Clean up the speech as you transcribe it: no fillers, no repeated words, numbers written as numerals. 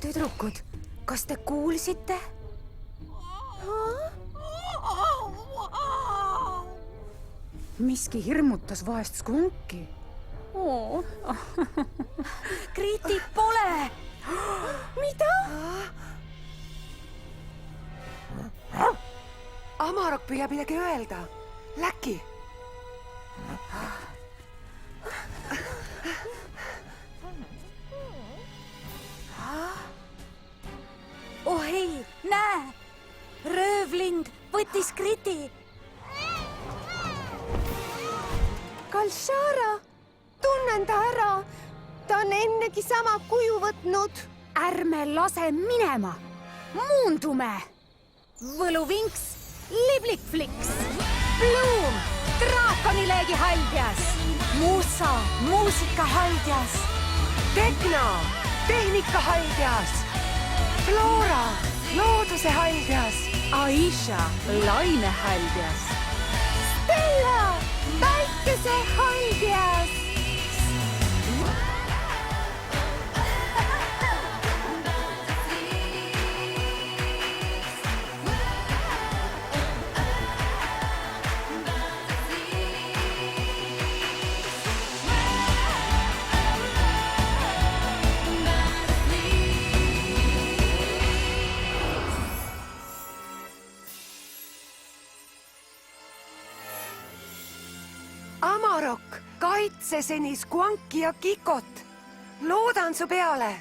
tüdrukud, kas te kuulsite? Miski hirmutas vaest skunki. Kritit pole! Mida? Amarok püüab midagi öelda. Läki! Oh ei, näe! Röövlind võttis Kriti! Kalshara, tunnen ta ära. Ta on ennegi sama kuju võtnud. Ärme lase minema! Muundume! Võluvinks, liblikfliks! Bloom, draakonileegi haldjas! Musa, muusika haldjas! Tekno, tehnika haldjas! Flora, looduse haldjas! Aisha, laine haldjas! Stella, päikese haldjas! Amarok, kaitse seni Squonki ja Kikot. Loodan su peale.